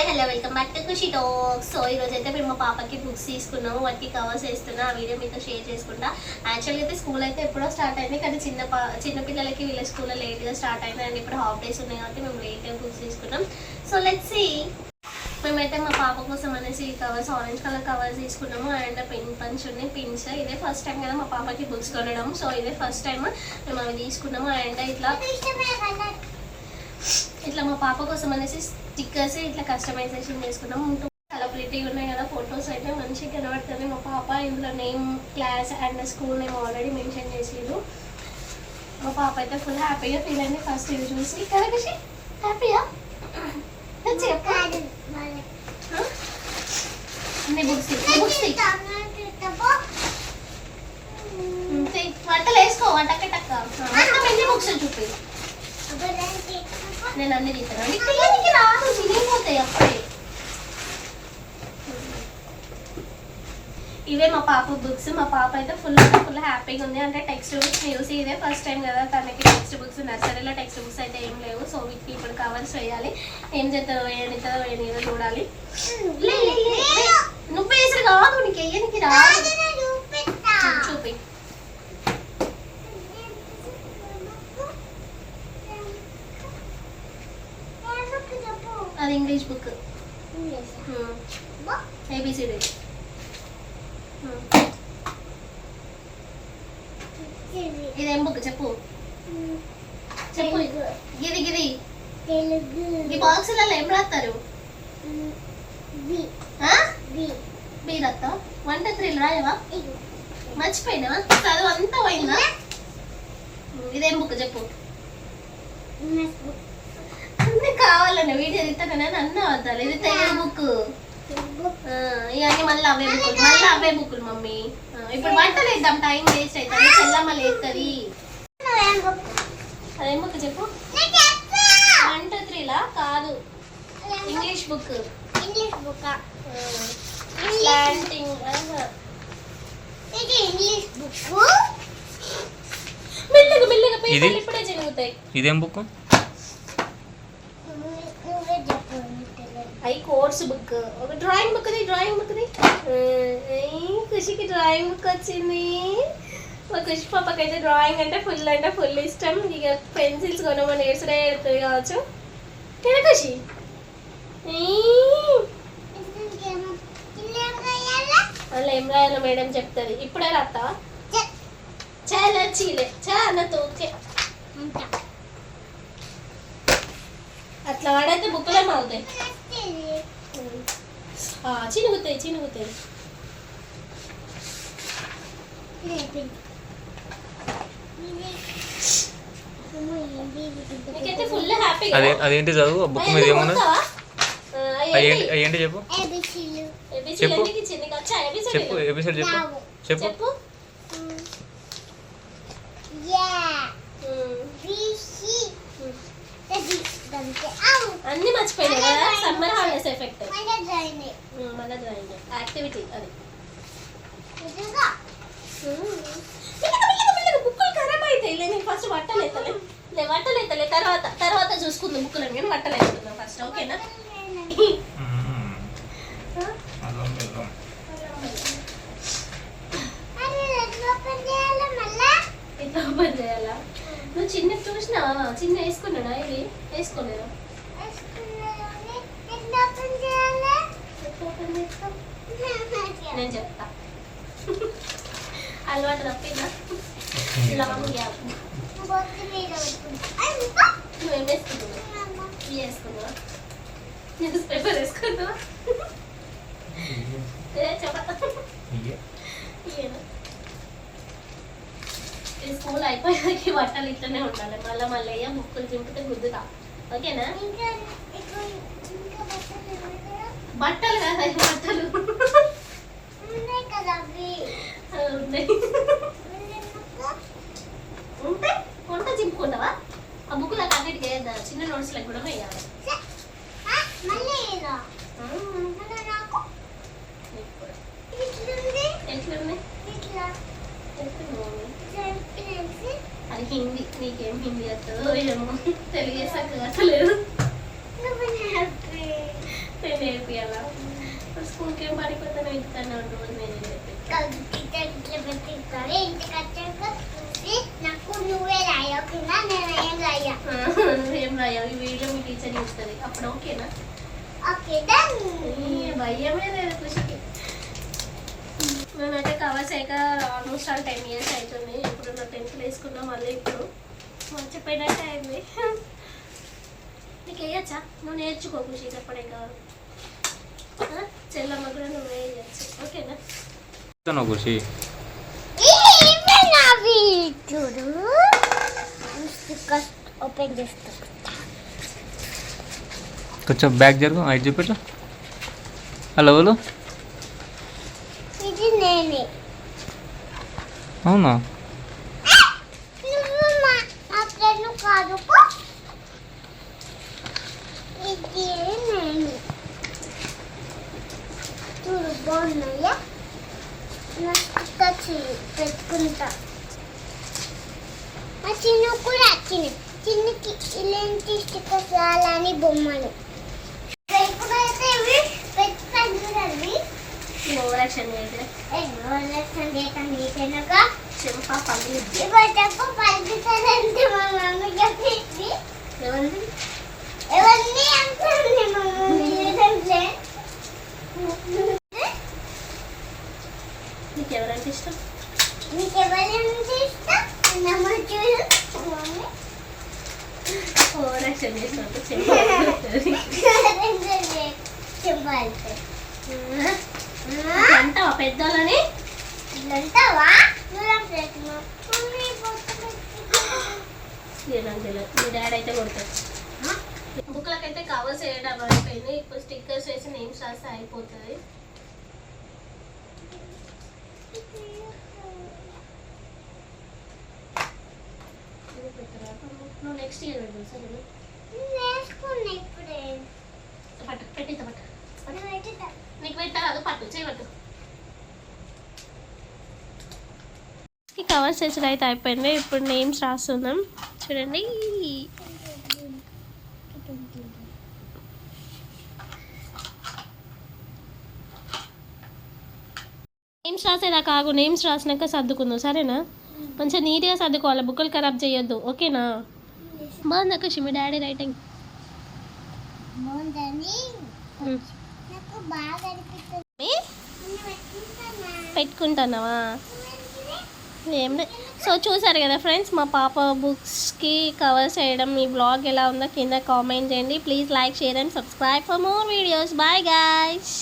Hello welcome back to Khushi talks. So ఈరోజు అయితే మేము మా పాపకి బుక్స్ తీసుకున్నాము, వాటికి కవర్స్ వేస్తున్నా. ఆ వీడియో మీతో షేర్ చేసుకుంటా. యాక్చువల్గా అయితే స్కూల్ అయితే ఎప్పుడో స్టార్ట్ అయింది, కానీ చిన్న పిల్లలకి వీళ్ళ స్కూల్లో లేట్గా స్టార్ట్ అయింది అండ్ ఇప్పుడు హాఫ్ డేస్ ఉన్నాయి కాబట్టి మేము లేట్గా బుక్స్ తీసుకున్నాం. So let's see. మేమైతే మా పాప కోసం అనేసి కవర్స్ ఆరెంజ్ కలర్ కవర్స్ తీసుకున్నాము అండ్ పెన్ పంచ్ ఉన్నాయి, పిన్స్. ఇదే ఫస్ట్ టైం కదా మా పాపకి బుక్స్ కొనడం. సో ఇదే ఫస్ట్ టైం మేము అవి తీసుకున్నాము అండ్ ఇట్లా మా పాప కోసం అనేసి స్టిక్కర్స్ ఇట్లా కస్టమైజేషన్ చేసుకున్నాము. చాలా ప్రిటీగా ఉన్నాయి కదా, ఫొటోస్ అయితే మంచిగా కనబడుతుంది. మా పాప ఇందులో name, class and school name already mention చేసిరు. మా పాప అయితే ఫుల్ హ్యాపీగా ఫీల్ అయింది ఫస్ట్ ఇది చూసి. కదా ఖుషి, హ్యాపీయా? వంటలు వేసుకో, వంటక్క ఎన్ని బుక్స్ చూపి. నేను అన్ని తీస్తాను, పిల్లలకి రాదు, తిరిగిపోతాయి అప్పుడే. ఇవే మా పాప బుక్స్. మా పాప అయితే ఫుల్ హ్యాపీగా ఉంది. అంటే టెక్స్ట్ బుక్స్ చూసి ఇదే ఫస్ట్ టైం కదా తనకి టెక్స్ట్ బుక్స్, నర్సరీలో టెక్స్ట్ బుక్స్ అయితే ఏం లేవు. సో వీటికి ఇప్పుడు కవర్స్ వేయాలి. ఏం చేస్తారో వేయనిస్తుందో వేయనిదో చూడాలి. నువ్వు వేసరు కాదు, నీకు వేయనికి రాదు. చూపి. అది ఇంగ్లీష్ బుక్, ఏబిసిడి. ఇదేం బుక్ చెప్పు చెప్పు. గిది గిది ఈ బాక్సులలో ఏం రాస్తారు? బి రాస్తా. 1 2 3 రాయవా? మర్చిపోయినా? చదువు అంతా పోయిందా? ఇదేం బుక్ చెప్పు. అన్నీ కావాలన్న వీడియో తీస్తానని అన్న వద్దాలి. ఇది తెలుగు బుక్. ఇవన్నీ మళ్ళీ అవే బుక్కులు మమ్మీ. ఇప్పుడు వంటలు వేద్దాం, టైం వేస్ట్ అవుతుంది. చెల్లమ్మ లేస్తుంది. అదేం బుక్ చెప్పు. 1 2 3 లా కాదు, ఇంగ్లీష్ బుక్. స్లాంటింగ్ మెల్లగా మెల్లగా పేపర్లు ఇప్పుడే జరుగుతాయి. ఇదేం బుక్? అయి కోర్స్ బుక్. ఒక డ్రాయింగ్ బుక్. ఖుషికి డ్రాయింగ్ బుక్ వచ్చింది. మా ఖుషి పాపకి అయితే డ్రాయింగ్ అంటే ఫుల్ ఇష్టం. ఇక పెన్సిల్స్ కొనమని ఏడ్చుడే ఏడుతుంది కావచ్చు. కదా ఖుషి? వాళ్ళు ఏం రాయాలో మేడం చెప్తుంది. ఇప్పుడే రాస్తావా? చాలా చీలే చాలా తోకే. అట్లా వాడైతే బుక్లే అవుతాయి. చినుగుతాయి. నీకైతే ఫుల్ హ్యాపీ. అదేంటి చదువు బుక్ మీద ఏమన్నా? అయ్యేంటి చెప్పు. చెప్పు. అన్ని మర్చిపోయినా కదా, సమ్మర్ హాలిడేస్ ఎఫెక్ట్. మన డ్రాయింగ్ యాక్టివిటీ అది. బుక్కులు ఖరాబ్ అవుతాయి. నేను ఫస్ట్ బట్టలు ఎత్తలే తర్వాత చూసుకుందాం బుక్కులను. కానీ బట్టలు ఎత్తుకుందాం ఫస్ట్, ఓకేనా? ఎట్లా ఓపెన్ చేయాలా? నువ్వు చిన్న చూసినావా? చిన్న వేసుకున్నాడా? ఇది వేసుకోలేదా? నేను చెప్తా. అలవాటు తప్పిందా? నువ్వేం వేసుకున్నావా? వేసుకున్నావా? న్యూస్ పేపర్ వేసుకున్నావా? స్కూల్ అయిపోయాక బట్టలు ఇట్లనే ఉండాలి. మళ్ళీ బుక్కులు చింపితే గుద్దుతా, ఓకేనా? బట్టలు కదా, బట్టలు ఉంటే వంట చింపుకుంటావా? ఆ బుక్కులు అన్నిటికీ వేయద్దా? చిన్న నోట్స్లకు కూడా వేయాలి. అది హిందీ. నీకేం హిందీ వస్తుందో ఏమో, తెలుగు చక్కగా లేదు. నేను చేపియాలా స్కూల్కి ఏం పడిపోతాను ఇంటికన్నా ఉంటుంది నేను ఇంటికి వచ్చాక నాకు నువ్వే రాయకుండా నేను ఏం రాయా. ఏం రాయా ఈ వీడియో మీ టీచర్ ఇస్తుంది అప్పుడు ఓకేనా? Okay done. భయమే లేదు ఖుషికి. మేమైతే కవర్స్ అయ్యాక ఆల్మోస్ట్ 10 years అవుతుంది. ఇప్పుడు నా 10th వేసుకున్నా మళ్ళీ ఇప్పుడు మర్చిపోయినట్టే అయింది. నీకు వేయచ్చా? నువ్వు నేర్చుకో ఖుషి ఎప్పుడే కావాలి. చెల్లమ్మ కూడా నువ్వు వేయచ్చు ఓకేనా? ఖుషి చూడు ఓపెన్ చేస్తా. కొంచెం బ్యాగ్ జరుగు అయితే చూపెట్టు. హలో హలో ఇది నేనే. అవునా? నువ్వు మా ఫ్రెండ్ కాదు. ఇది నేను. చూడు బాగున్నాయా? నాకు పెట్టుకుంటా. మా చిన్న కూడా వచ్చింది. చిన్నకి ఇలాంటి స్టిక్కర్స్ రాలని బొమ్మలు ఎప్పుడైతే ఇవి పెట్టుకొని చూడండి. ఓవర్ యాక్షన్ చేయదు చెంప పగిలిద్ది. ఇవ్వటప్పు పలుకుతారంటే మా మమ్మీ చెప్పింది. ఎవరిది? ఎవరిని అంటుంది మా మమ్మీ లేదంటే. నీకు ఎవరంటే ఇష్టం? నీకెవరంటే ఇష్టం? నమ్మ చూడు మమ్మీ. ఓవర్ యాక్షన్ చేసినట్టు చెంప చెప్పాలి అంటావా పెద్దోళ్ళని? అంటావా? దూరం పెట్టు మమ్మీ. నాకు తెలియదు. మీ డాడీ అయితే కొడతాడు. బుక్లకైతే కవర్స్ వేయడం అయిపోయింది. ఇప్పుడు స్టిక్కర్స్ వేసి నేమ్స్ రాస్తే అయిపోతుంది. నువ్వు నెక్స్ట్ ఇయర్ వెళ్ళు సరే? వేసుకున్నా ఇప్పుడే. పట్టు పెట్టిద్దా పట్టు. నువ్వు ఎట్టుతా. నీకు పెట్టా కాదు పట్టు చేయబట్టు. కవర్స్ వేసుడు అయితే అయిపోయింది. ఇప్పుడు నేమ్స్ రాస్తున్నాం చూడండి. నేమ్స్ రాసేదా కాగు. నేమ్స్ రాసినాక సర్దుకుందాం సరేనా? మంచిగా నీట్గా సర్దుకోవాలి. బుక్కులు ఖరాబ్ చేయొద్దు ఓకేనా? బాగుందా ఖుషి మీ డాడీ రైటింగ్? బాగుందని నాకు బాగా అనిపిస్తుంది. పెట్టుకుంటున్నావా? ఏం లేదు. సో చూసారు కదా ఫ్రెండ్స్ మా పాప బుక్స్కి కవర్స్ వేయడం. ఈ బ్లాగ్ ఎలా ఉందో కింద కామెంట్ చేయండి. Please like share and subscribe for more videos. Bye guys.